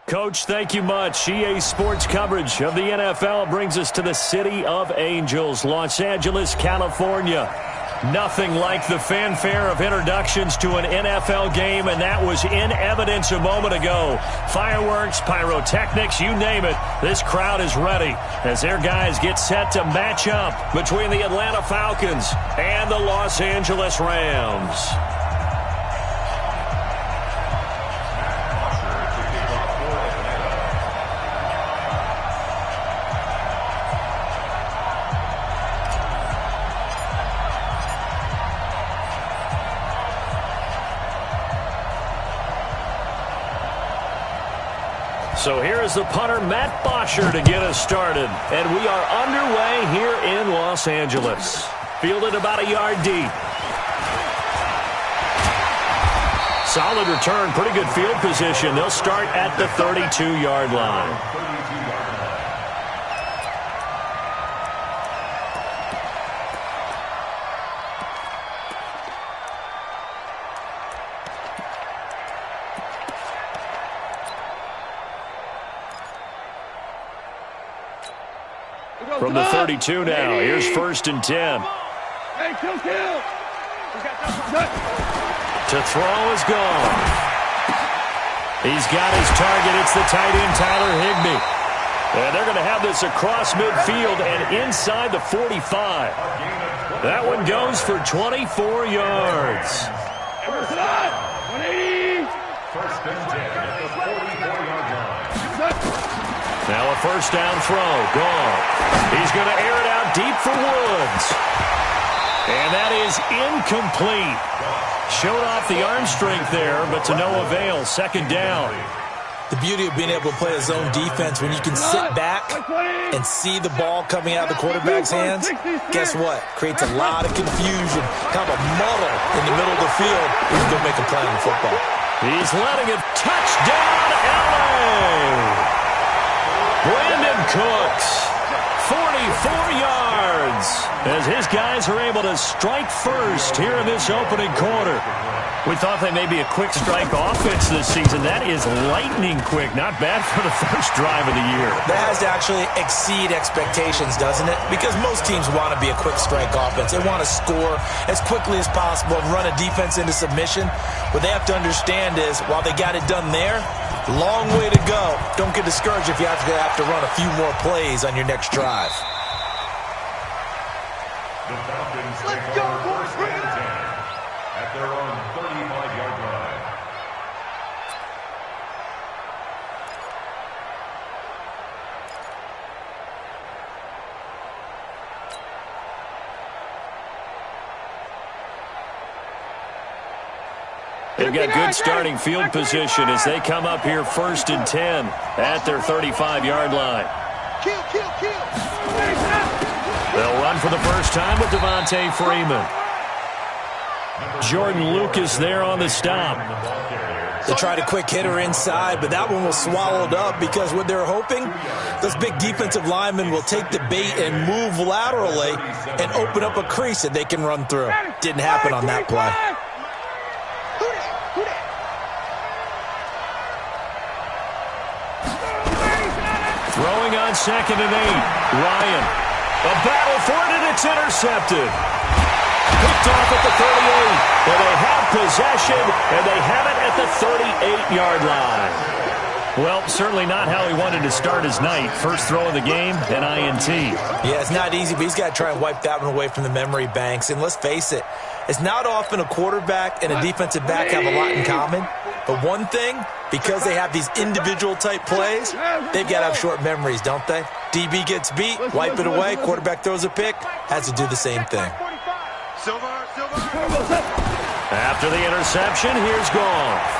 Coach, thank you much. EA Sports coverage of the NFL brings us to the City of Angels, Los Angeles, California. Nothing like the fanfare of introductions to an NFL game, and that was in evidence a moment ago. Fireworks, pyrotechnics, you name it. This crowd is ready as their guys get set to match up between the Atlanta Falcons and the Los Angeles Rams. So here is the punter, Matt Bosher, to get us started. And we are underway here in Los Angeles. Fielded about a yard deep. Solid return, pretty good field position. They'll start at the 32-yard line. From the 32 now, here's 1st and 10. Hey, kill. To throw is gone. He's got his target. It's the tight end, Tyler Higbee. And they're going to have this across midfield and inside the 45. That one goes for 24 yards. 180. 1st and 10 at the 44-yard line. Now a 1st down throw. Gone. He's going to air it out deep for Woods. And that is incomplete. Showed off the arm strength there, but to no avail. 2nd down. The beauty of being able to play a zone defense when you can sit back and see the ball coming out of the quarterback's hands, guess what? Creates a lot of confusion, kind of a muddle in the middle of the field when you go make a play on the football. He's letting it. Touchdown, LA! Brandon Cooks, 44 yards, as his guys are able to strike first here in this opening quarter. We thought they may be a quick strike offense this season. That is lightning quick. Not bad for the first drive of the year. That has to actually exceed expectations, doesn't it? Because most teams want to be a quick strike offense. They want to score as quickly as possible and run a defense into submission. What they have to understand is, while they got it done there, long way to go. Don't get discouraged if you have to run a few more plays on your next drive. The Falcons take over 1st and 10 at their own 35-yard line. They've got good starting field position as they come up here 1st and 10 at their 35-yard line. Kill. They'll run for the first time with Devontae Freeman. Jordan Lucas there on the stop. They tried a quick hitter inside, but that one was swallowed up because what they're hoping, those big defensive linemen will take the bait and move laterally and open up a crease that they can run through. Didn't happen on that play. Throwing on 2nd and 8. Ryan. A battle for it, and it's intercepted. Picked off at the 38. And they have possession, and they have it at the 38-yard line. Well, certainly not how he wanted to start his night. First throw of the game, an INT. Yeah, it's not easy, but he's got to try and wipe that one away from the memory banks. And let's face it, it's not often a quarterback and a defensive back have a lot in common. But one thing, because they have these individual type plays, they've got to have short memories, don't they? DB gets beat, wipe it away, quarterback throws a pick, has to do the same thing. After the interception, here's Goff.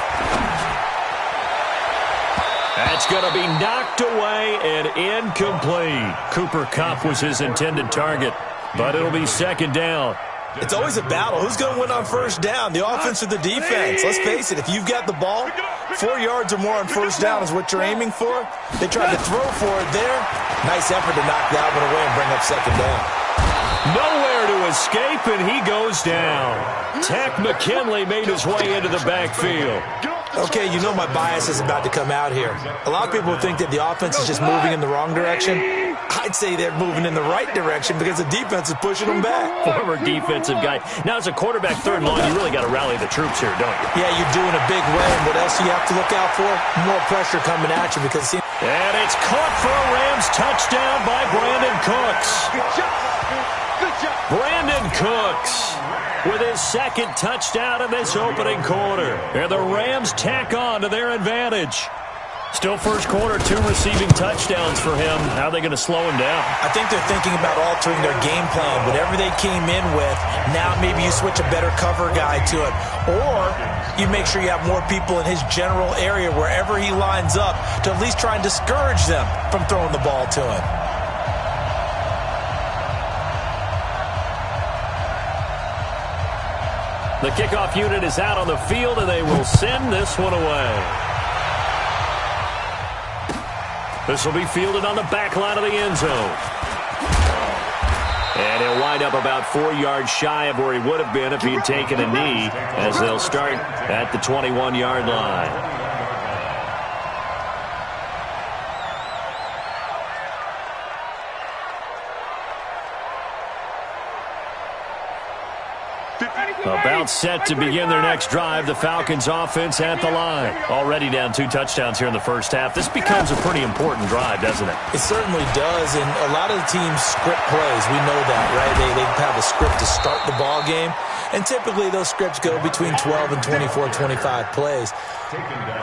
That's going to be knocked away and incomplete. Cooper Kupp was his intended target, but it'll be 2nd down. It's always a battle. Who's going to win on first down, the offense or the defense? Let's face it, if you've got the ball, 4 yards or more on first down is what you're aiming for. They tried to throw for it there. Nice effort to knock that one away and bring up second down. Nowhere to escape, and he goes down. Tack McKinley made his way into the backfield. Okay, you know my bias is about to come out here. A lot of people think that the offense is just moving in the wrong direction. I'd say they're moving in the right direction because the defense is pushing them back. Former defensive guy. Now, as a quarterback, third and long, you really got to rally the troops here, don't you? Yeah, you're doing a big way, and what else do you have to look out for? More pressure coming at you because... And it's caught for a Rams touchdown by Brandon Cooks. Good job. Good job. Brandon Cooks with his second touchdown in this opening quarter. And the Rams tack on to their advantage. Still first quarter, 2 receiving touchdowns for him. How are they going to slow him down? I think they're thinking about altering their game plan. Whatever they came in with, now maybe you switch a better cover guy to it. Or you make sure you have more people in his general area wherever he lines up to at least try and discourage them from throwing the ball to him. The kickoff unit is out on the field, and they will send this one away. This will be fielded on the back line of the end zone. And he'll wind up about 4 yards shy of where he would have been if he'd taken a knee, as they'll start at the 21-yard line. About set to begin their next drive, the Falcons offense at the line. Already down 2 touchdowns here in the first half. This becomes a pretty important drive, doesn't it? It certainly does, and a lot of the teams script plays. We know that, right? They have a script to start the ball game, and typically those scripts go between 12 and 24, 25 plays.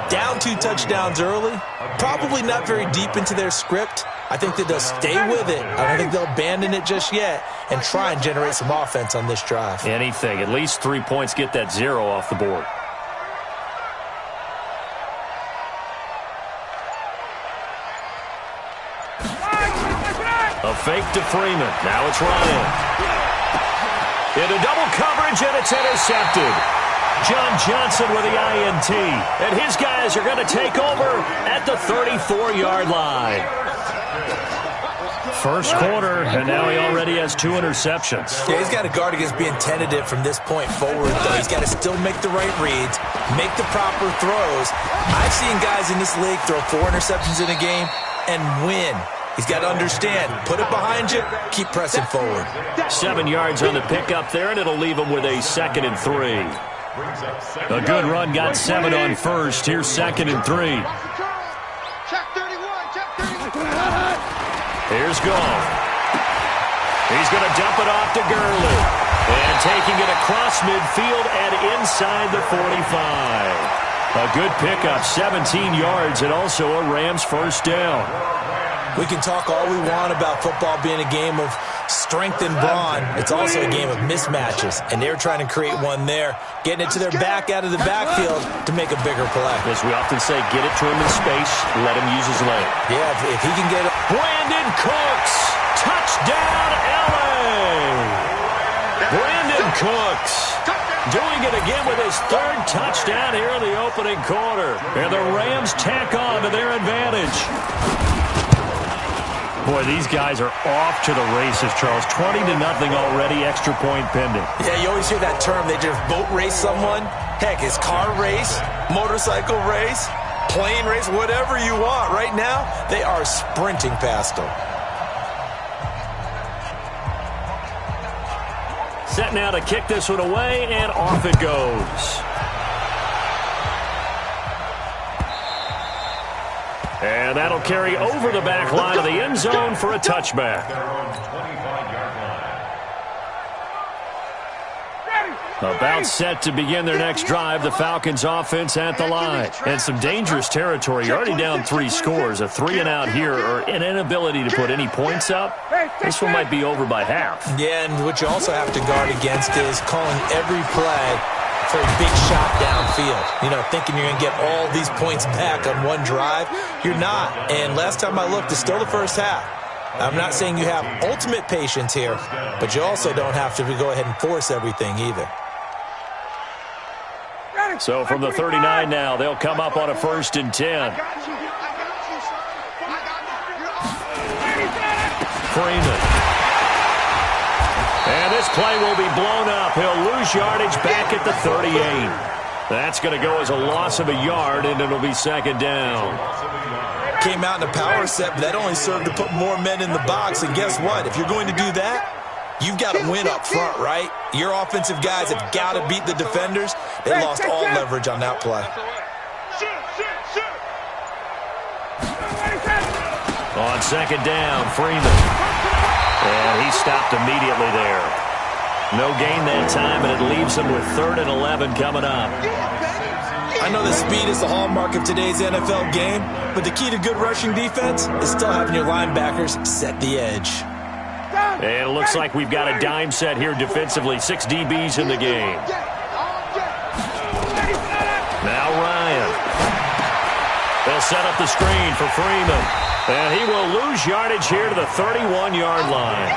Down 2 touchdowns early, probably not very deep into their script. I think that they'll stay with it. I don't think they'll abandon it just yet and try and generate some offense on this drive. Anything. At least 3 points, get that 0 off the board. A fake to Freeman. Now it's Ryan. Into double coverage, and it's intercepted. John Johnson with the INT. And his guys are going to take over at the 34-yard line. First quarter, and now he already has 2 interceptions. Yeah, he's got to guard against being tentative from this point forward, though. He's got to still make the right reads, make the proper throws. I've seen guys in this league throw 4 interceptions in a game and win. He's got to understand, put it behind you, keep pressing forward. 7 yards on the pickup there, and it'll leave him with a 2nd and 3. A good run, got 7 on first. Here's 2nd and 3. Check 31. Check 31. Here's Goff. He's going to dump it off to Gurley. And taking it across midfield and inside the 45. A good pickup, 17 yards, and also a Rams first down. We can talk all we want about football being a game of strength and brawn. It's also a game of mismatches, and they're trying to create one there, getting it to their back out of the backfield to make a bigger play. As we often say, get it to him in space, let him use his leg. Yeah, if he can get it. Brandon Cooks, touchdown LA! Brandon Cooks doing it again with his 3rd touchdown here in the opening quarter. And the Rams tack on to their advantage. Boy, these guys are off to the races, Charles. 20-0 already, extra point pending. Yeah, you always hear that term. They just boat race someone. Heck, it's car race, motorcycle race, plane race, whatever you want. Right now, they are sprinting past them. Set now to kick this one away, and off it goes. And that'll carry over the back line of the end zone for a touchback. About set to begin their next drive, the Falcons offense at the line. And some dangerous territory. You're already down 3 scores. A 3-and-out here, or an inability to put any points up. This one might be over by half. Yeah, and what you also have to guard against is calling every play for a big shot downfield. You know, thinking you're going to get all these points back on one drive. You're not. And last time I looked, it's still the first half. I'm not saying you have ultimate patience here, but you also don't have to go ahead and force everything either. So from the 39 now, they'll come up on a 1st and 10. Freeman. And this play will be blown up. He'll lose yardage back at the 38. That's going to go as a loss of a yard, and it'll be 2nd down. Came out in a power set, but that only served to put more men in the box. And guess what? If you're going to do that, you've got to win up front, right? Your offensive guys have got to beat the defenders. They lost all leverage on that play. On 2nd down, Freeman. And he stopped immediately there. No gain that time, and it leaves him with 3rd and 11 coming up. I know that speed is the hallmark of today's NFL game, but the key to good rushing defense is still having your linebackers set the edge. And it looks like we've got a dime set here defensively. 6 DBs in the game. Now Ryan. They'll set up the screen for Freeman. And he will lose yardage here to the 31-yard line.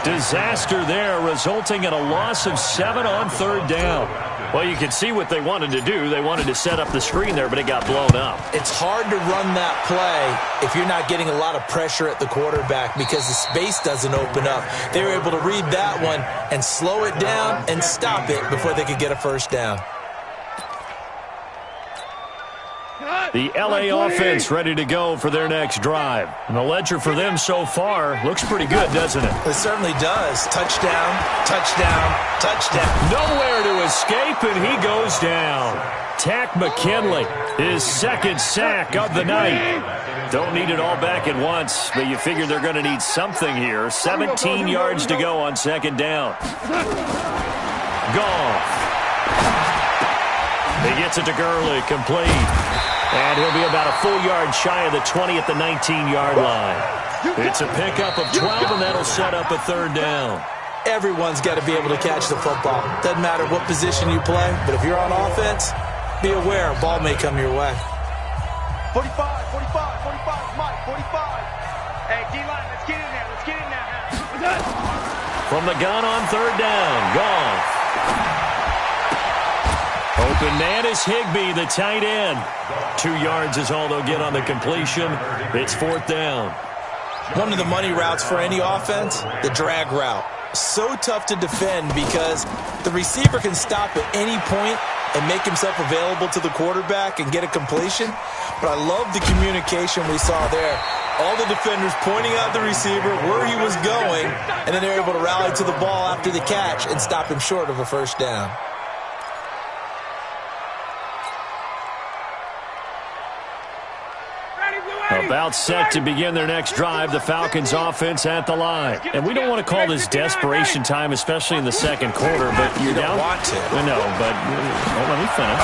Disaster there, resulting in a loss of 7 on 3rd down. Well, you can see what they wanted to do. They wanted to set up the screen there, but it got blown up. It's hard to run that play if you're not getting a lot of pressure at the quarterback because the space doesn't open up. They were able to read that one and slow it down and stop it before they could get a 1st down. The LA offense ready to go for their next drive. And the ledger for them so far looks pretty good, doesn't it? It certainly does. Touchdown, touchdown, touchdown. Nowhere to escape, and he goes down. Tack McKinley, his 2nd sack of the night. Don't need it all back at once, but you figure they're going to need something here. 17 yards to go on 2nd down. Goff. He gets it to Gurley, complete. And he'll be about a full yard shy of the 20 at the 19-yard line. It's a pickup of 12, and that'll set up a 3rd down. Everyone's got to be able to catch the football. Doesn't matter what position you play, but if you're on offense, be aware a ball may come your way. 45, Mike, 45. Hey, D-line, let's get in there. Let's get in there. From the gun on 3rd down, Goff. Open man is Higbee, the tight end. 2 yards is all they'll get on the completion. It's 4th down. One of the money routes for any offense, the drag route. So tough to defend because the receiver can stop at any point and make himself available to the quarterback and get a completion. But I love the communication we saw there. All the defenders pointing out the receiver, where he was going, and then they're able to rally to the ball after the catch and stop him short of a 1st down. About set to begin their next drive, the Falcons offense at the line. And we don't want to call this desperation time, especially in the 2nd quarter, but you're down. Want to. No, but let me finish.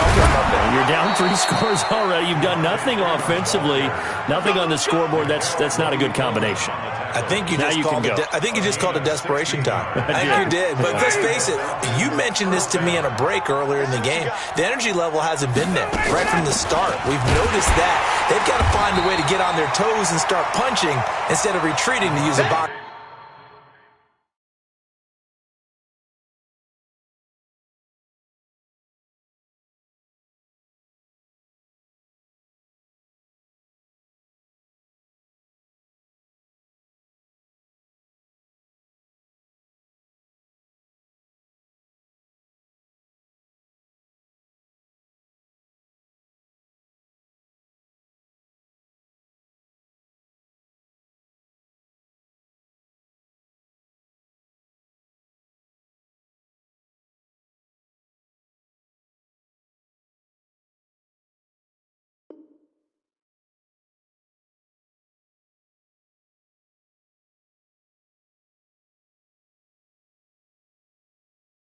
You're down 3 scores already. You've done nothing offensively, nothing on the scoreboard. That's not a good combination. I think you just called it desperation time. I think you did. But let's face it, you mentioned this to me on a break earlier in the game. The energy level hasn't been there right from the start. We've noticed that. They've got to find a way to get on their toes and start punching instead of retreating to use a box.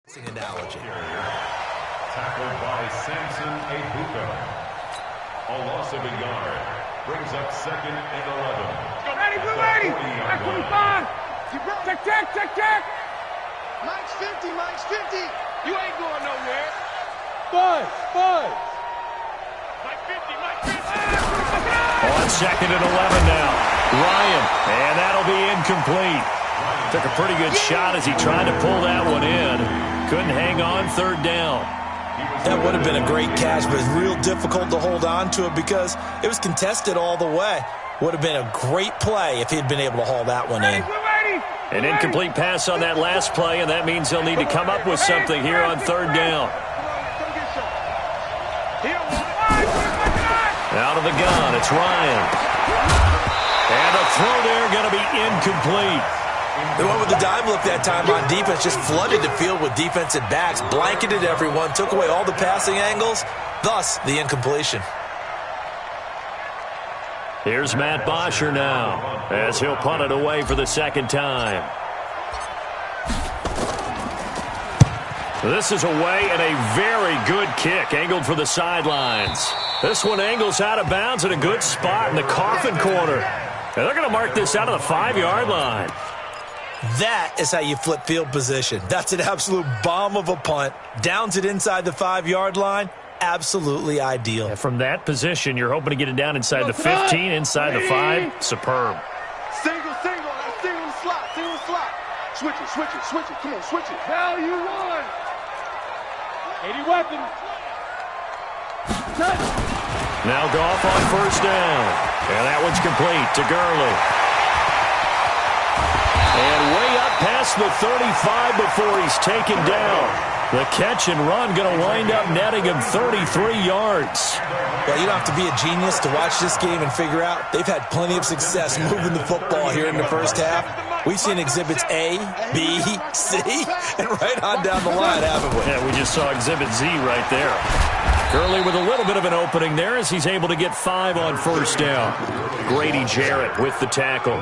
Analogy. Tackled by Samson Ebuka. A loss of a yard. Brings up 2nd and 11. Ready. Back 45. Check. Mike's 50. You ain't going nowhere. Five. On 2nd and 11 now. Ryan, and that'll be incomplete. Took a pretty good shot as he tried to pull that one in. Couldn't hang on third down. That would have been a great catch, but it's real difficult to hold on to it because it was contested all the way. Would have been a great play if he had been able to haul that one in. An incomplete pass on that last play, and that means they'll need to come up with something here on third down. Out of the gun, it's Ryan. And the throw there going to be incomplete. They went with the dime look that time on defense, just flooded the field with defensive backs, blanketed everyone, took away all the passing angles, thus the incompletion. Here's Matt Bosher now, as he'll punt it away for the second time. This is away and a very good kick, angled for the sidelines. This one angles out of bounds at a good spot in the coffin corner. And they're going to mark this out of the 5-yard line. That is how you flip field position. That's an absolute bomb of a punt. Downs it inside the 5-yard line. Absolutely ideal. And from that position, you're hoping to get it down inside the 15, inside the 5. Superb. Single, that's single slot. Switch it. Come on, switch it. Hell, you won. 80 weapons. Now Goff on first down. And that one's complete to Gurley. And way up past the 35 before he's taken down. The catch and run going to wind up netting him 33 yards. Well, you don't have to be a genius to watch this game and figure out they've had plenty of success moving the football here in the first half. We've seen exhibits A, B, C, and right on down the line, haven't we? Yeah, we just saw exhibit Z right there. Gurley with a little bit of an opening there as he's able to get 5 on first down. Grady Jarrett with the tackle.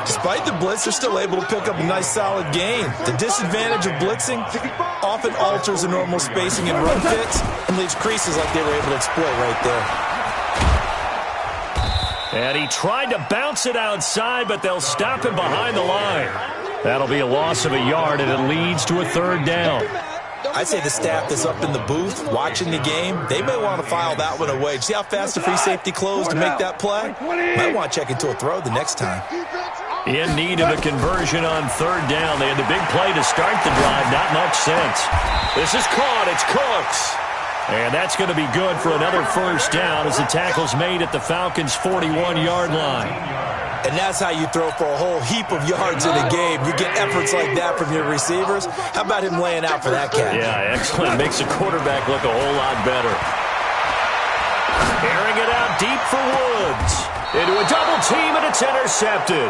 Despite the blitz, they're still able to pick up a nice solid gain. The disadvantage of blitzing often alters the normal spacing and run fits and leaves creases like they were able to exploit right there. And he tried to bounce it outside, but they'll stop him behind the line. That'll be a loss of a yard, and it leads to a third down. I'd say the staff that's up in the booth watching the game, they may want to file that one away. See how fast the free safety closed to make that play? Might want to check into a throw the next time. In need of a conversion on third down. They had the big play to start the drive. Not much sense. This is caught. It's Cooks. And that's going to be good for another first down as the tackle's made at the Falcons' 41-yard line. And that's how you throw for a whole heap of yards in a game. You get efforts like that from your receivers. How about him laying out for that catch? Yeah, excellent. Makes the quarterback look a whole lot better. Airing it out deep for Woods. Into a double team, and it's intercepted.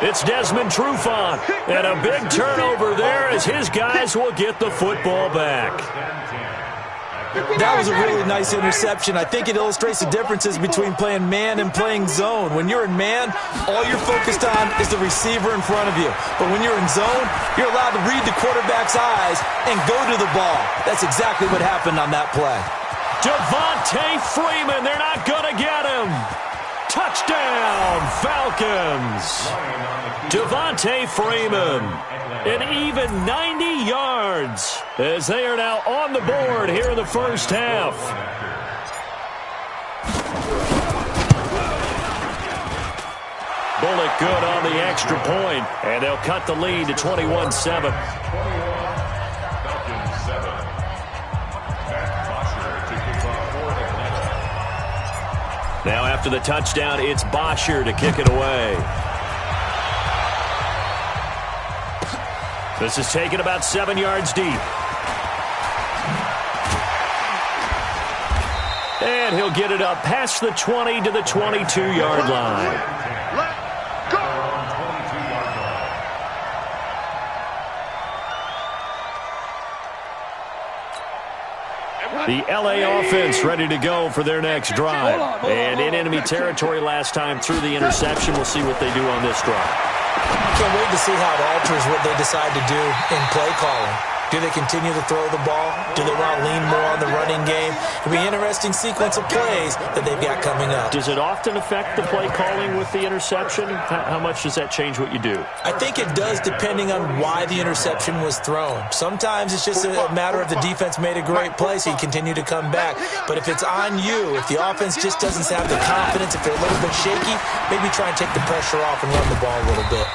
It's Desmond Trufant. And a big turnover there as his guys will get the football back. That was a really nice interception. I think it illustrates the differences between playing man and playing zone. When you're in man, all you're focused on is the receiver in front of you. But when you're in zone, you're allowed to read the quarterback's eyes and go to the ball. That's exactly what happened on that play. Devontae Freeman, they're not going to get him. Touchdown, Falcons. Devontae Freeman, an even 90 yards as they are now on the board here in the first half. Bullock good on the extra point, and they'll cut the lead to 21-7. Now after the touchdown, it's Bosher to kick it away. This is taken about 7 yards deep. And he'll get it up past the 20 to the 22-yard line. Let's go. The LA offense ready to go for their next drive. And in enemy territory last time through the interception. We'll see what they do on this drive. I can't wait to see how it alters what they decide to do in play calling. Do they continue to throw the ball? Do they want to lean more on the running game? It'll be an interesting sequence of plays that they've got coming up. Does it often affect the play calling with the interception? How much does that change what you do? I think it does, depending on why the interception was thrown. Sometimes it's just a matter of the defense made a great play, so you continue to come back. But if it's on you, if the offense just doesn't have the confidence, if they're a little bit shaky, maybe try and take the pressure off and run the ball a little bit.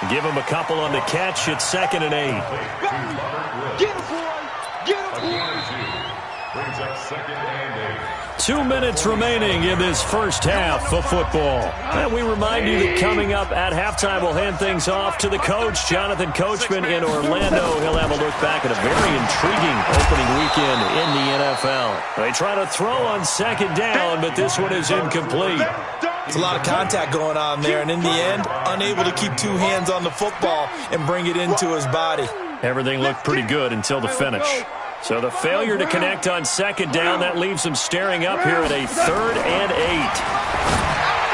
Give him a couple on the catch. It's 2nd and 8. Get him, boy. Get him, boy. Brings up 2nd and 8. 2 minutes remaining in this first half of football. And we remind you that coming up at halftime, we'll hand things off to the coach, Jonathan Coachman in Orlando. He'll have a look back at a very intriguing opening weekend in the NFL. They try to throw on 2nd down, but this one is incomplete. It's a lot of contact going on there, and in the end, unable to keep 2 hands on the football and bring it into his body. Everything looked pretty good until the finish. So the failure to connect on 2nd down, that leaves him staring up here at a 3rd and 8.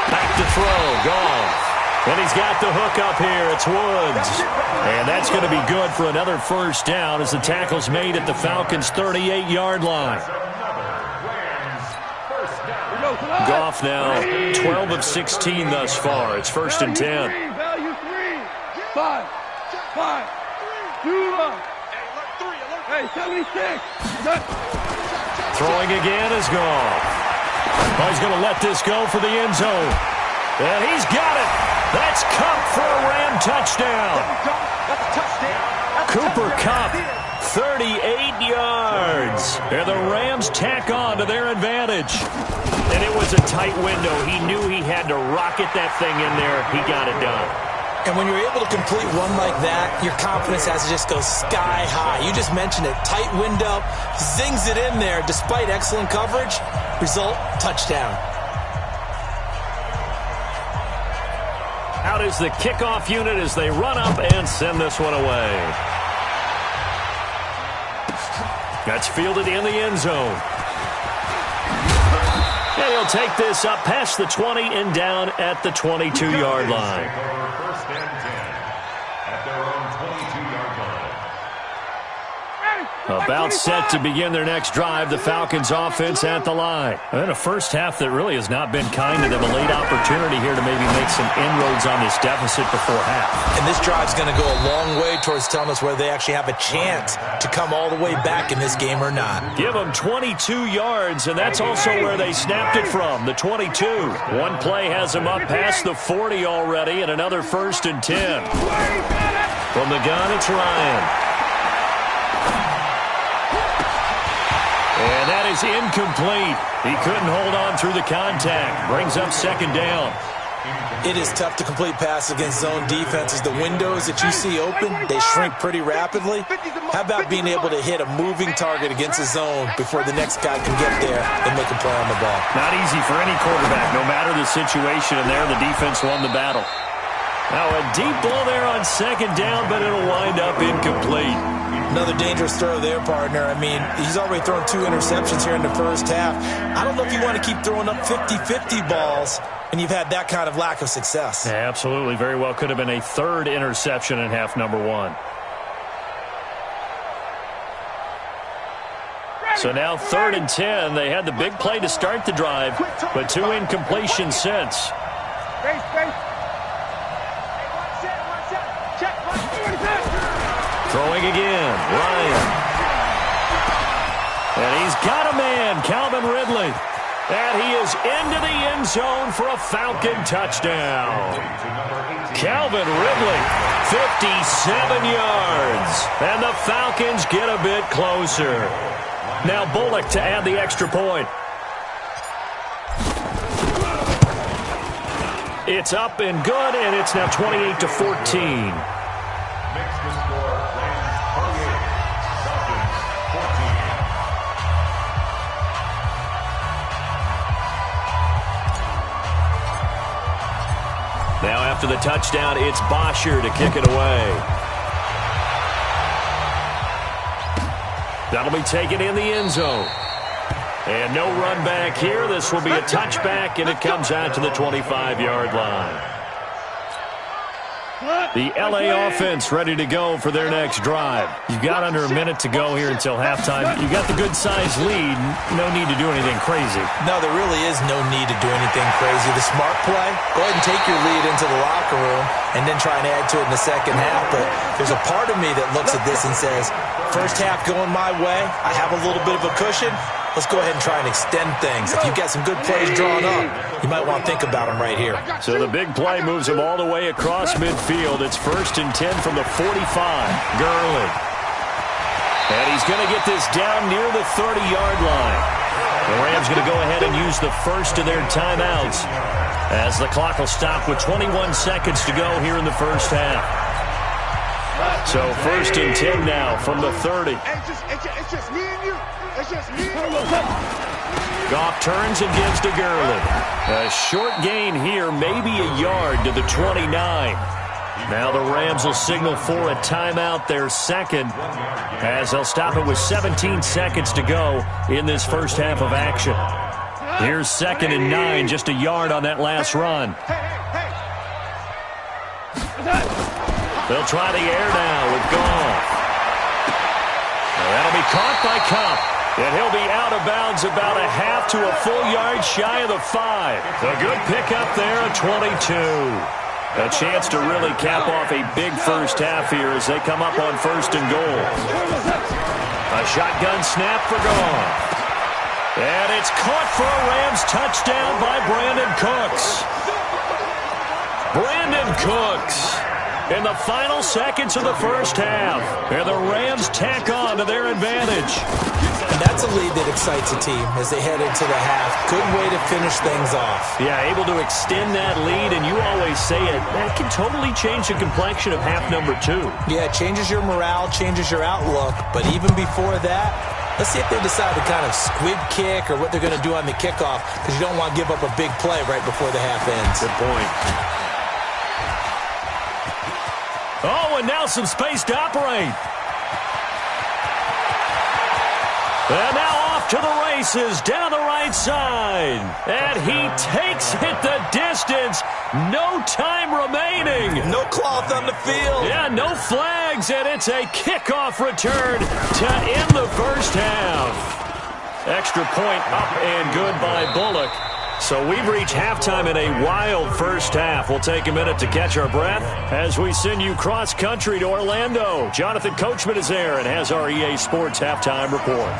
Back to throw, Goff. And he's got the hook up here. It's Woods. And that's going to be good for another first down as the tackle's made at the Falcons' 38-yard line. Goff now 12 of 16 thus far. It's 1st and 10. Value 3. 5. 2. Hey, 76. Throwing again is Goff. Oh, he's going to let this go for the end zone. And he's got it. That's Kupp for a Ram touchdown. That's a touchdown. Cooper Kupp, 38 yards. And the Rams tack on to their advantage. And it was a tight window. He knew he had to rocket that thing in there. He got it done. And when you're able to complete one like that, your confidence has to just go sky high. You just mentioned it. Tight window, zings it in there despite excellent coverage. Result, touchdown. Out is the kickoff unit as they run up and send this one away. That's fielded in the end zone. And he'll take this up past the 20 and down at the 22-yard line. First and 10 at their own 22-yard line. About set to begin their next drive, the Falcons offense at the line. And a first half that really has not been kind to them. A late opportunity here to maybe make some inroads on this deficit before half. And this drive's going to go a long way towards telling us whether they actually have a chance to come all the way back in this game or not. Give them 22 yards, and that's also where they snapped it from, the 22. One play has them up past the 40 already, and another 1st and 10. From the gun, it's Ryan. And that is incomplete. He couldn't hold on through the contact. Brings up 2nd down. It is tough to complete passes against zone defenses. The windows that you see open, they shrink pretty rapidly. How about being able to hit a moving target against a zone before the next guy can get there and make a play on the ball? Not easy for any quarterback, no matter the situation. And there, the defense won the battle. Now a deep ball there on 2nd down, but it'll wind up incomplete. Another dangerous throw there, partner. I mean, he's already thrown 2 interceptions here in the first half. I don't know if you want to keep throwing up 50-50 balls when you've had that kind of lack of success. Yeah, absolutely. Very well could have been a 3rd interception in half number 1. So now 3rd and 10. They had the big play to start the drive, but 2 incompletions since. Throwing again, Ryan. And he's got a man, Calvin Ridley. And he is into the end zone for a Falcon touchdown. Calvin Ridley, 57 yards. And the Falcons get a bit closer. Now Bullock to add the extra point. It's up and good, and it's now 28-14. Now after the touchdown, it's Bosher to kick it away. That'll be taken in the end zone. And no run back here. This will be a touchback, and it comes out to the 25-yard line. The LA offense ready to go for their next drive. You've got under a minute to go here until halftime. You got the good-sized lead. No need to do anything crazy. No, there really is no need to do anything crazy. The smart play, go ahead and take your lead into the locker room and then try and add to it in the second half. But there's a part of me that looks at this and says, first half going my way, I have a little bit of a cushion. Let's go ahead and try and extend things. If you've got some good plays drawn up, you might want to think about them right here. So the big play moves him all the way across midfield. It's 1st and 10 from the 45. Gurley. And he's going to get this down near the 30-yard line. The Rams going to go ahead and use the first of their timeouts as the clock will stop with 21 seconds to go here in the first half. So 1st and 10 now from the 30. It's just me and you. It's just me. Goff turns and gives to Gurley. A short gain here, maybe a yard to the 29. Now the Rams will signal for a timeout, their second, as they'll stop it with 17 seconds to go in this first half of action. Here's 2nd and 9, just a yard on that last run. They'll try the air now with Goff. That'll be caught by Kupp. And he'll be out of bounds about a half to a full yard shy of the 5. A good pickup there at 22. A chance to really cap off a big first half here as they come up on 1st and goal. A shotgun snap for Goff. And it's caught for a Rams touchdown by Brandon Cooks. Brandon Cooks in the final seconds of the first half. And the Rams tack on to their advantage. And that's a lead that excites a team as they head into the half. Good way to finish things off. Yeah, able to extend that lead, and you always say it, that can totally change the complexion of half number 2. Yeah, it changes your morale, changes your outlook. But even before that, let's see if they decide to kind of squib kick or what they're going to do on the kickoff, because you don't want to give up a big play right before the half ends. Good point. Oh, and now some space to operate. And now off to the races, down the right side. And he takes it the distance. No time remaining. No cloth on the field. Yeah, no flags, and it's a kickoff return to end the first half. Extra point up and good by Bullock. So we've reached halftime in a wild first half. We'll take a minute to catch our breath as we send you cross-country to Orlando. Jonathan Coachman is there and has our EA Sports halftime report.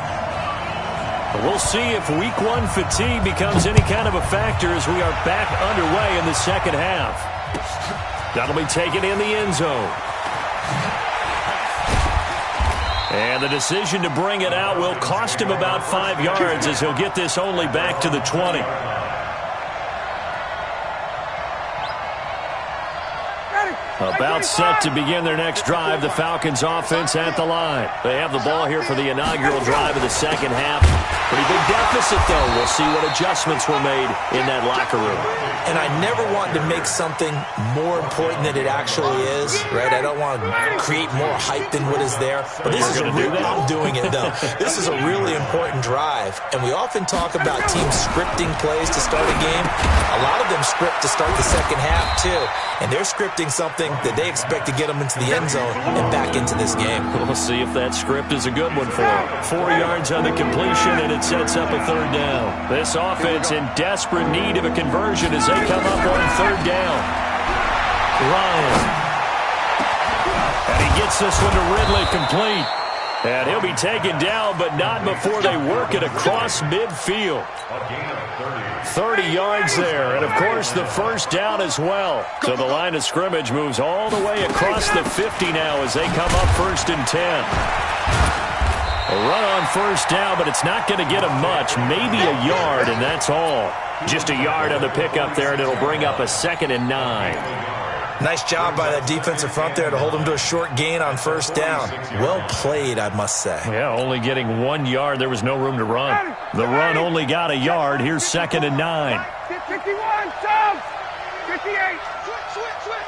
We'll see if Week 1 fatigue becomes any kind of a factor as we are back underway in the second half. That'll be taken in the end zone. And the decision to bring it out will cost him about 5 yards as he'll get this only back to the 20. About set to begin their next drive, the Falcons offense at the line. They have the ball here for the inaugural drive of the second half. Pretty big deficit, though. We'll see what adjustments were made in that locker room. And I never want to make something more important than it actually is, right? I don't want to create more hype than what is there. But this is I'm doing it, though. This is a really important drive. And we often talk about teams scripting plays to start a game. A lot of them script to start the second half, too. And they're scripting something that they expect to get them into the end zone and back into this game. We'll see if that script is a good one for them. 4 yards on the completion, and it sets up a third down. This offense in desperate need of a conversion as they come up on third down. Ryan. And he gets this one to Ridley complete. And he'll be taken down, but not before they work it across midfield. 30 yards there, and of course the first down as well. So the line of scrimmage moves all the way across the 50 now as they come up 1st and 10. A run on first down, but it's not going to get him much, maybe a yard, and that's all. Just a yard on the pickup there, and it'll bring up a 2nd and 9. Nice job by that defensive front there to hold him to a short gain on first down. Well played, I must say. Yeah, only getting 1 yard. There was no room to run. The run only got a yard. Here's 2nd and 9. 51, Tom! 58. Switch.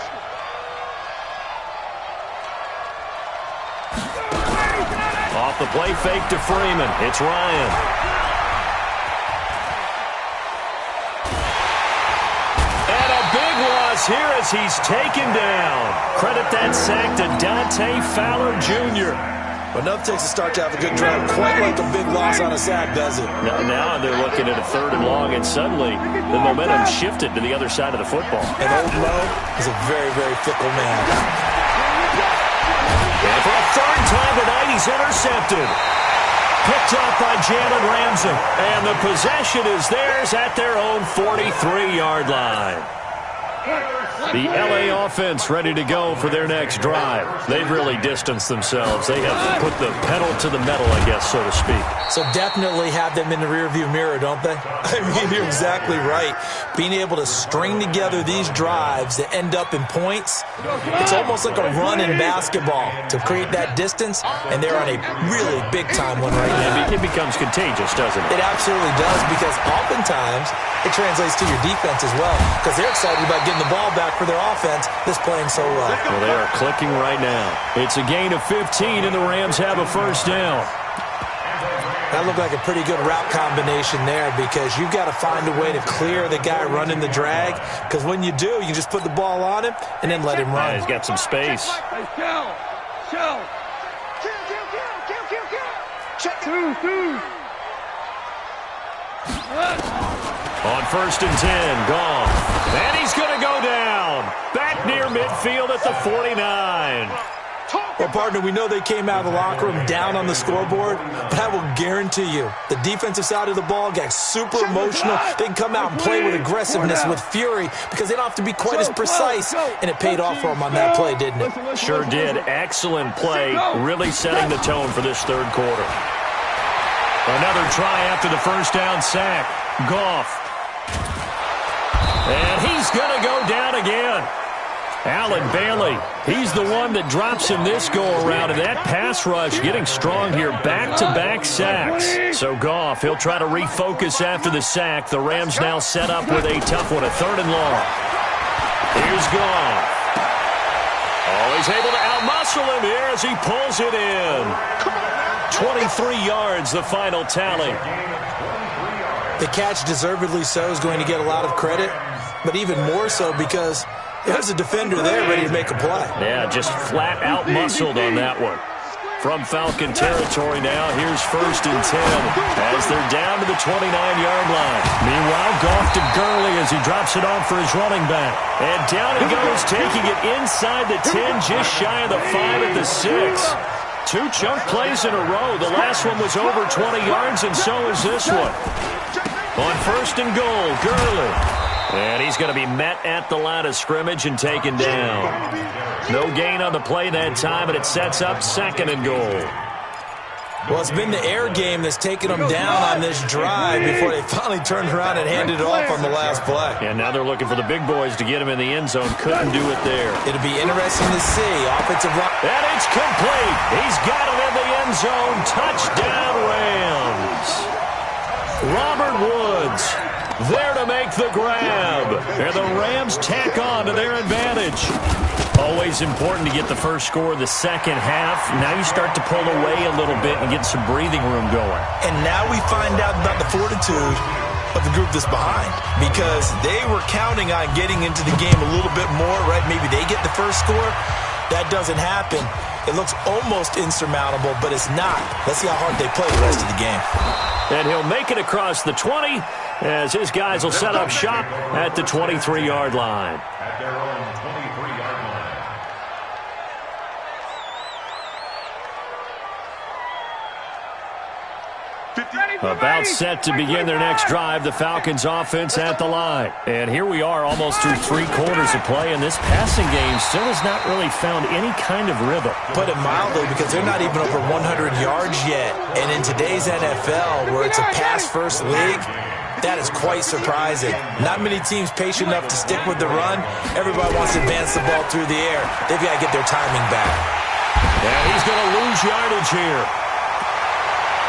Off the play fake to Freeman. It's Ryan. falls here as he's taken down. Credit that sack to Dante Fowler Jr. But nothing takes a start to have a good drive. Quite like a big loss on a sack, does it? Now they're looking at a 3rd and long, and suddenly the momentum shifted to the other side of the football. And old Mo is a very, very fickle man. And for a 3rd time tonight, he's intercepted. Picked up by Jalen Ramsey. And the possession is theirs at their own 43-yard line. The LA offense ready to go for their next drive. They've really distanced themselves. They have put the pedal to the metal, I guess, so to speak. So definitely have them in the rearview mirror, don't they? I mean, you're exactly right. Being able to string together these drives that end up in points, it's almost like a run in basketball to create that distance, and they're on a really big-time one right now. It becomes contagious, doesn't it? It absolutely does, because oftentimes it translates to your defense as well, because they're excited about getting the ball back for their offense that's playing so well. Well, they are clicking right now. It's a gain of 15, and the Rams have a 1st down. That looked like a pretty good route combination there, because you've got to find a way to clear the guy running the drag, because when you do, you just put the ball on him and then let him run. Yeah, he's got some space. On 1st and 10, Goff. And he's going to go down. Back near midfield at the 49. Well, partner, we know they came out of the locker room down on the scoreboard, but I will guarantee you the defensive side of the ball got super emotional. They can come out and play with aggressiveness, with fury, because they don't have to be quite as precise, and it paid off for them on that play, didn't it? Sure did. Excellent play, really setting the tone for this 3rd quarter. Another try after the 1st down sack. Goff. And he's going to go down again. Allen Bailey, he's the one that drops him this go-around, and that pass rush getting strong here. Back-to-back sacks. So Goff, he'll try to refocus after the sack. The Rams now set up with a tough one, a 3rd and long. Here's Goff. Always able to outmuscle him here as he pulls it in. 23 yards, the final tally. The catch, deservedly so, is going to get a lot of credit, but even more so because there's a defender there ready to make a play. Yeah, just flat out muscled on that one. From Falcon territory now, here's 1st and 10 as they're down to the 29-yard line. Meanwhile, Goff to Gurley as he drops it off for his running back. And down he goes, taking it inside the 10, just shy of the 5 at the 6. 2 chunk plays in a row. The last one was over 20 yards, and so is this one. On 1st and goal, Gurley. And he's going to be met at the line of scrimmage and taken down. No gain on the play that time, and it sets up 2nd and goal. Well, it's been the air game that's taken them down on this drive before they finally turned around and handed it off on the last play. And now they're looking for the big boys to get him in the end zone. Couldn't do it there. It'll be interesting to see. Offensive line. And it's complete. He's got it in the end zone. Touchdown, Rams. Robert Woods there to make the grab. And the Rams tack on to their advantage. Always important to get the first score of the second half. Now you start to pull away a little bit and get some breathing room going. And now we find out about the fortitude of the group that's behind, because they were counting on getting into the game a little bit more, right? Maybe they get the first score. That doesn't happen. It looks almost insurmountable, but it's not. Let's see how hard they play the rest of the game. And he'll make it across the 20 as his guys will set up shop at the 23-yard line. At their own 23-yard line. About set to begin their next drive, the Falcons offense at the line. And here we are almost through 3 quarters of play, and this passing game still has not really found any kind of rhythm. Put it mildly, because they're not even over 100 yards yet. And in today's NFL, where it's a pass-first league, that is quite surprising. Not many teams patient enough to stick with the run. Everybody wants to advance the ball through the air. They've got to get their timing back. And he's going to lose yardage here,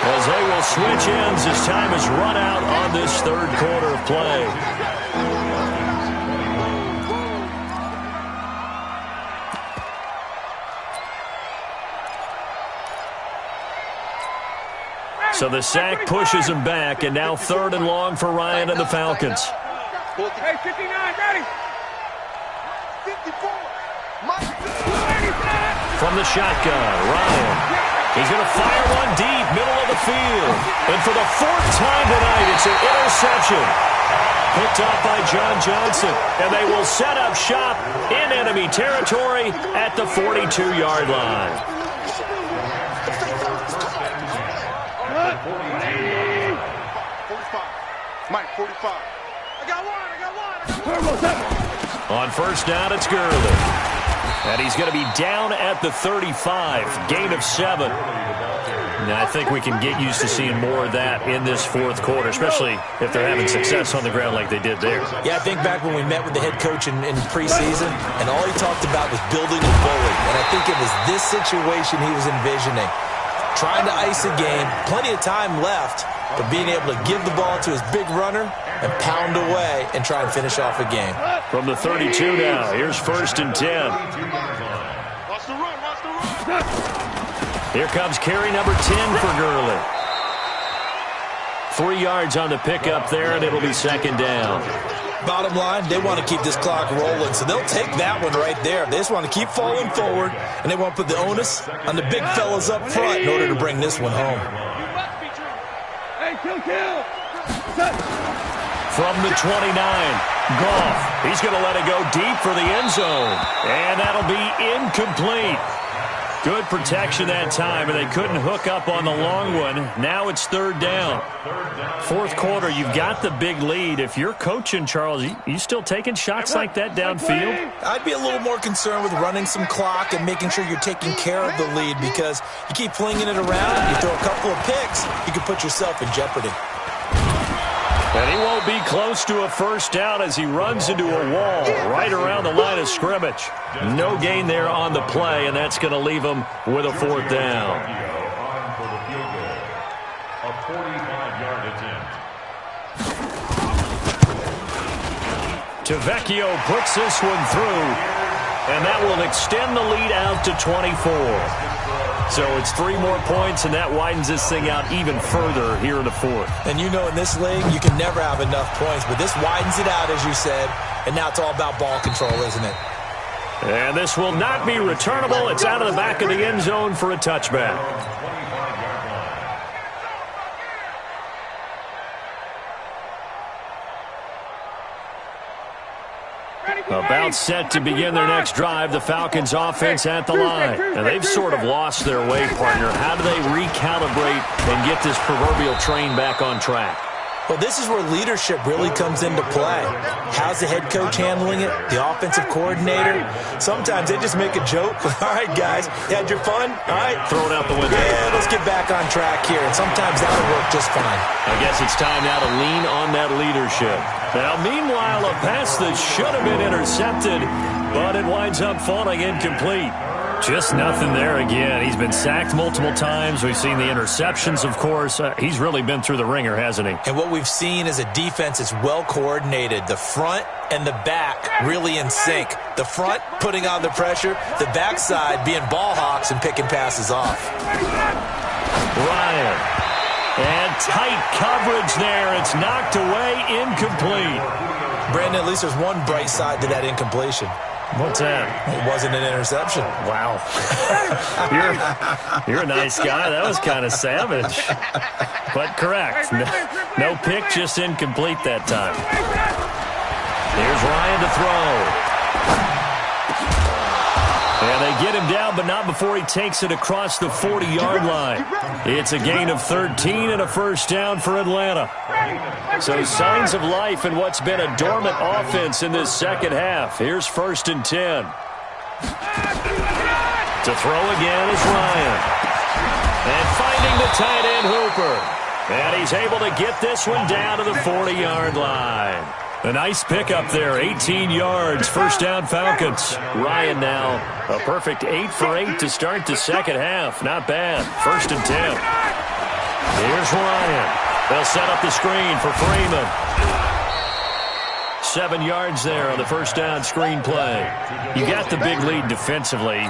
as they will switch ends as time has run out on this 3rd quarter of play. So the sack pushes him back, and now 3rd and long for Ryan and the Falcons. Hey, 59, ready. From the shotgun, Ryan. He's going to fire one deep, middle of the field. And for the fourth time tonight, it's an interception. Picked off by John Johnson. And they will set up shop in enemy territory at the 42-yard line. Mike, 45. I got one. On first down, it's Gurley. And he's going to be down at the 35. Gain of 7. Now, I think we can get used to seeing more of that in this fourth quarter, especially if they're having success on the ground like they did there. Yeah, I think back when we met with the head coach in preseason, and all he talked about was building a bully. And I think it was this situation he was envisioning. Trying to ice a game, plenty of time left, but being able to give the ball to his big runner and pound away and try and finish off a game. From the 32 now, here's first and 10. Watch the run, watch the run. Here comes carry number 10 for Gurley. 3 yards on the pickup there, and it'll be second down. Bottom line, they want to keep this clock rolling, so they'll take that one right there. They just want to keep falling forward, and they want to put the onus on the big fellas up front in order to bring this one home. Hey, kill. From the 29, Goff. He's going to let it go deep for the end zone, and that'll be incomplete. Good protection that time, and they couldn't hook up on the long one. Now it's third down. Fourth quarter, you've got the big lead. If you're coaching, Charles, you still taking shots like that downfield? I'd be a little more concerned with running some clock and making sure you're taking care of the lead, because you keep flinging it around, you throw a couple of picks, you can put yourself in jeopardy. And he won't be close to a first down as he runs into a wall right around the line of scrimmage. No gain there on the play, and that's going to leave him with a fourth down. A 45-yard attempt. Tavecchio puts this one through, and that will extend the lead out to 24. So it's 3 more points, and that widens this thing out even further here in the fourth. And you know, in this league, you can never have enough points, but this widens it out, as you said, and now it's all about ball control, isn't it? And this will not be returnable. It's out of the back of the end zone for a touchback. About set to begin their next drive, the Falcons offense at the line. And they've sort of lost their way, partner. How do they recalibrate and get this proverbial train back on track? Well, this is where leadership really comes into play. How's the head coach handling it? The offensive coordinator? Sometimes they just make a joke. All right, guys, you had your fun? All right. Throw it out the window. Yeah, let's get back on track here. And sometimes that'll work just fine. I guess it's time now to lean on that leadership. Now, meanwhile, a pass that should have been intercepted, but it winds up falling incomplete. Just nothing there again. He's been sacked multiple times. We've seen the interceptions, of course. He's really been through the ringer, hasn't he? And what we've seen is a defense that's well coordinated. The front and the back really in sync. The front putting on the pressure, the backside being ball hawks and picking passes off. Ryan. And tight coverage there. It's knocked away, incomplete. Brandon, at least there's one bright side to that incompletion. What's that? It wasn't an interception. Wow. You're a nice guy. That was kind of savage. But correct. No pick, just incomplete that time. Here's Ryan to throw. And they get him down, but not before he takes it across the 40-yard line. It's a gain of 13 and a first down for Atlanta. So signs of life in what's been a dormant offense in this second half. Here's first and 10. To throw again is Ryan. And finding the tight end Hooper. And he's able to get this one down to the 40-yard line. A nice pickup there, 18 yards, first down Falcons. Ryan now, a perfect 8 for 8 to start the second half. Not bad, first and 10. Here's Ryan. They'll set up the screen for Freeman. 7 yards there on the first down screen play. You got the big lead defensively.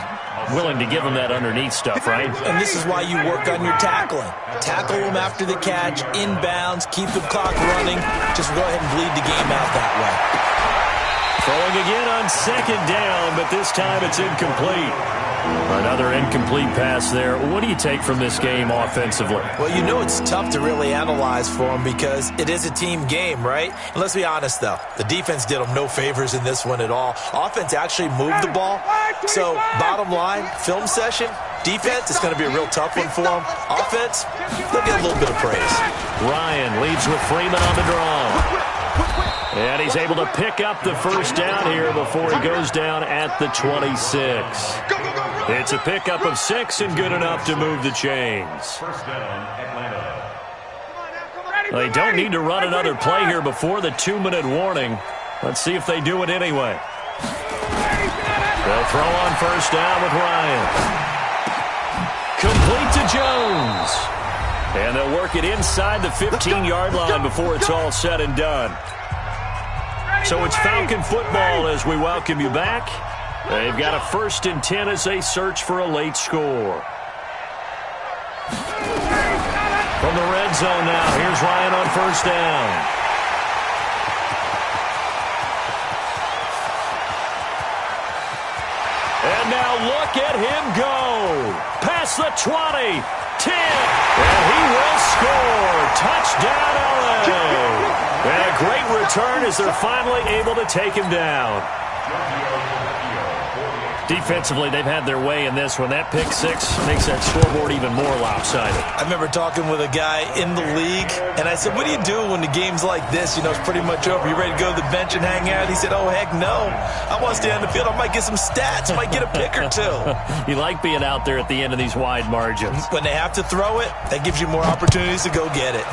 Willing to give them that underneath stuff, right? And this is why you work on your tackling. Tackle them after the catch, inbounds, keep the clock running. Just go ahead and bleed the game out that way. Throwing again on second down, but this time it's incomplete. Another incomplete pass there. What do you take from this game offensively? Well, you know it's tough to really analyze for them because it is a team game, right? And let's be honest, though. The defense did them no favors in this one at all. Offense actually moved the ball. So, bottom line, film session, defense is going to be a real tough one for them. Offense, they'll get a little bit of praise. Ryan leads with Freeman on the draw. And he's able to pick up the first down here before he goes down at the 26. It's a pickup of 6 and good enough to move the chains. First down, Atlanta. They don't need to run another play here before the 2-minute warning. Let's see if they do it anyway. They'll throw on first down with Ryan. Complete to Jones. And they'll work it inside the 15-yard line before it's all said and done. So it's Falcon football as we welcome you back. They've got a 1st and 10 as they search for a late score. From the red zone now, here's Ryan on first down. And now look at him go. Past the 20, 10, and he will score. Touchdown, LA. And a great return as they're finally able to take him down. Defensively, they've had their way in this one. That pick 6 makes that scoreboard even more lopsided. I remember talking with a guy in the league, and I said, what do you do when the game's like this? You know, it's pretty much over. You ready to go to the bench and hang out? He said, oh, heck no. I want to stay on the field. I might get some stats. I might get a pick or 2. You like being out there at the end of these wide margins. When they have to throw it, that gives you more opportunities to go get it.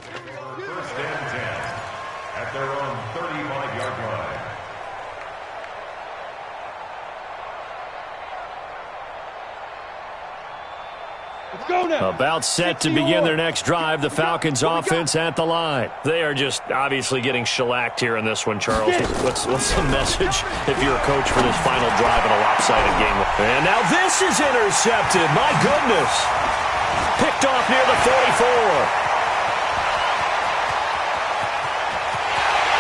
First and 10 at their own 35-yard line. Let's go now. About set to begin their next drive, the Falcons offense at the line. They are just obviously getting shellacked here in this one, Charles. What's the message if you're a coach for this final drive in a lopsided game? And now this is intercepted. My goodness. Picked off near the 44.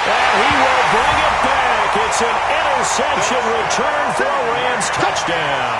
And he will bring it back. It's an interception return for a Rams touchdown.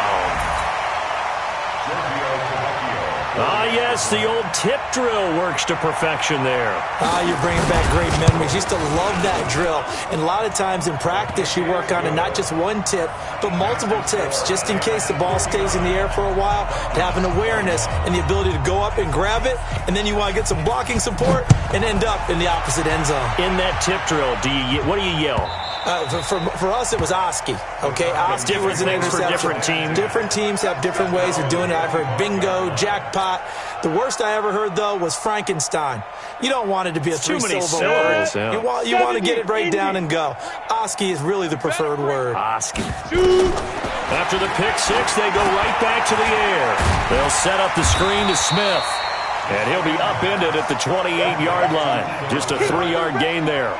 Ah, yes, the old tip drill works to perfection there. You're bringing back great memories. Used to love that drill. And a lot of times in practice, you work on it, not just one tip, but multiple tips, just in case the ball stays in the air for a while, to have an awareness and the ability to go up and grab it, and then you want to get some blocking support and end up in the opposite end zone. In that tip drill, what do you yell? For us, it was Oski. Okay, Oski was an interception. For different teams. Different teams have different ways of doing it. I've heard bingo, jackpot. The worst I ever heard, though, was Frankenstein. You don't want it to be a three-syllable word. Yeah. You want to get it right down and go. Oski is really the preferred word. Oski. After the pick six, they go right back to the air. They'll set up the screen to Smith. And he'll be upended at the 28-yard line. Just a 3-yard gain there.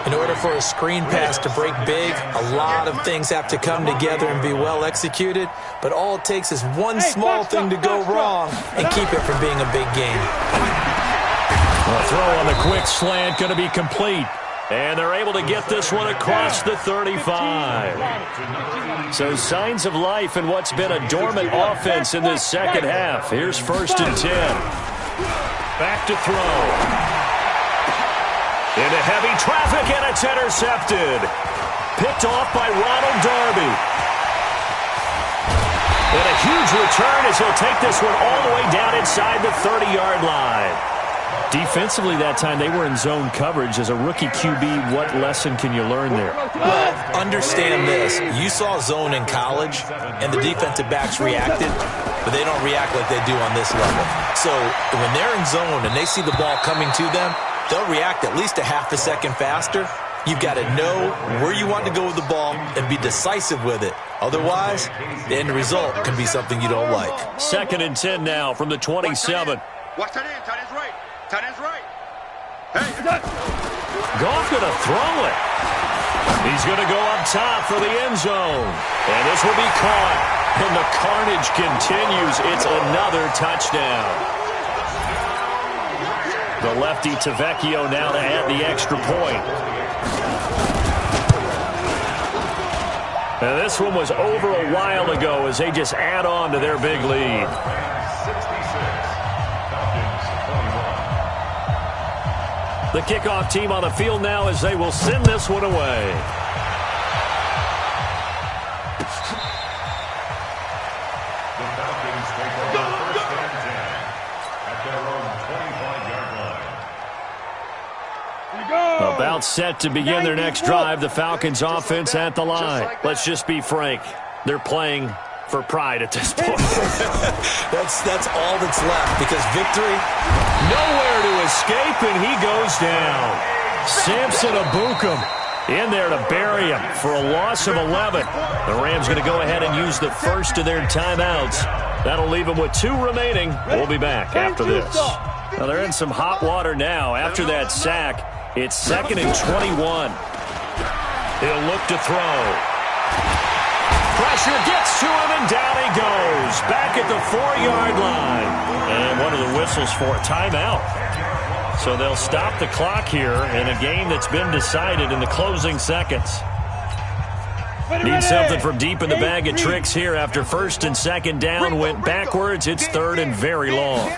In order for a screen pass to break big, a lot of things have to come together and be well executed. But all it takes is one small thing to go wrong and keep it from being a big gain. A throw on the quick slant going to be complete. And they're able to get this one across the 35. So signs of life in what's been a dormant offense in this second half. Here's 1st and 10. Back to throw. Into heavy traffic, and it's intercepted. Picked off by Ronald Darby. And a huge return as he'll take this one all the way down inside the 30-yard line. Defensively that time, they were in zone coverage. As a rookie QB, what lesson can you learn there? Well, understand this. You saw zone in college, and the defensive backs reacted, but they don't react like they do on this level. So when they're in zone and they see the ball coming to them, they'll react at least a half a second faster. You've got to know where you want to go with the ball and be decisive with it. Otherwise, the end result can be something you don't like. 2nd and 10 now from the 27. Watch that in. Tight end's right. Tight end's right. Hey, Goff going to throw it. He's going to go up top for the end zone. And this will be caught. And the carnage continues. It's another touchdown. The lefty Tavecchio now to add the extra point. And this one was over a while ago as they just add on to their big lead. The kickoff team on the field now as they will send this one away. The Falcons take over 1st and 10 at their own 25-yard line. About set to begin their next drive. The Falcons offense at the line. Let's just be frank. They're playing for pride at this point. That's all that's left, because victory, nowhere to escape, and he goes down. Samson Ebukam in there to bury him for a loss of 11. The Rams going to go ahead and use the first of their timeouts. That'll leave them with 2 remaining. We'll be back after this. Now they're in some hot water now. After that sack, it's 2nd and 21. He'll look to throw. Pressure gets to him, and down he goes. Back at the 4-yard line. And one of the whistles for a timeout. So they'll stop the clock here in a game that's been decided in the closing seconds. Need something from deep in the bag of tricks here after 1st and 2nd down. Went backwards. It's 3rd and very long.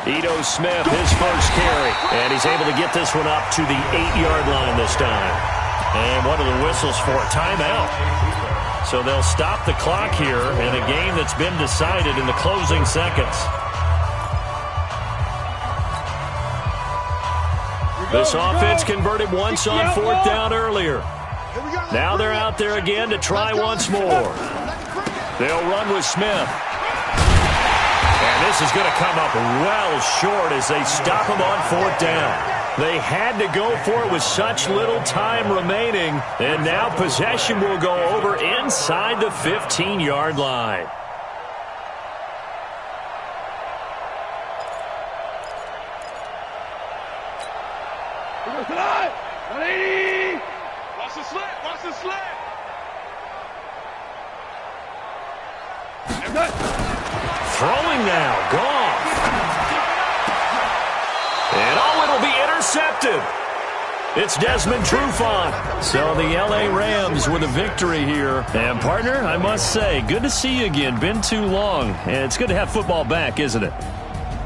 Ito Smith, his first carry. And he's able to get this one up to the 8-yard line this time. And one of the whistles for a timeout. So they'll stop the clock here in a game that's been decided in the closing seconds. This offense converted once on 4th down earlier. Now they're out there again to try once more. They'll run with Smith. And this is going to come up well short as they stop him on 4th down. They had to go for it with such little time remaining. And now possession will go over inside the 15-yard line. Watch the slant. Watch the slant. Throwing now. Goff. And it'll be intercepted. It's Desmond Trufant. So the L.A. Rams with a victory here. And, partner, I must say, good to see you again. Been too long. And it's good to have football back, isn't it?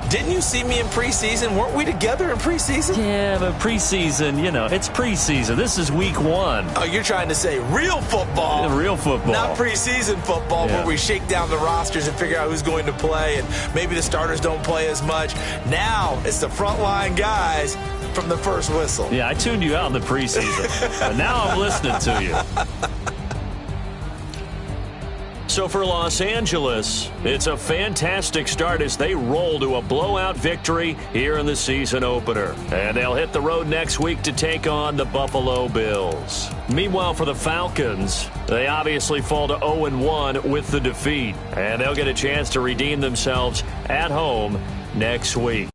Didn't you see me in preseason? Weren't we together in preseason? Yeah, but preseason, it's preseason. This is week 1. Oh, you're trying to say real football. Yeah, real football. Not preseason football where we shake down the rosters and figure out who's going to play, and maybe the starters don't play as much. Now it's the frontline guys from the first whistle. Yeah, I tuned you out in the preseason, but now I'm listening to you. So for Los Angeles, it's a fantastic start as they roll to a blowout victory here in the season opener. And they'll hit the road next week to take on the Buffalo Bills. Meanwhile, for the Falcons, they obviously fall to 0-1 with the defeat. And they'll get a chance to redeem themselves at home next week.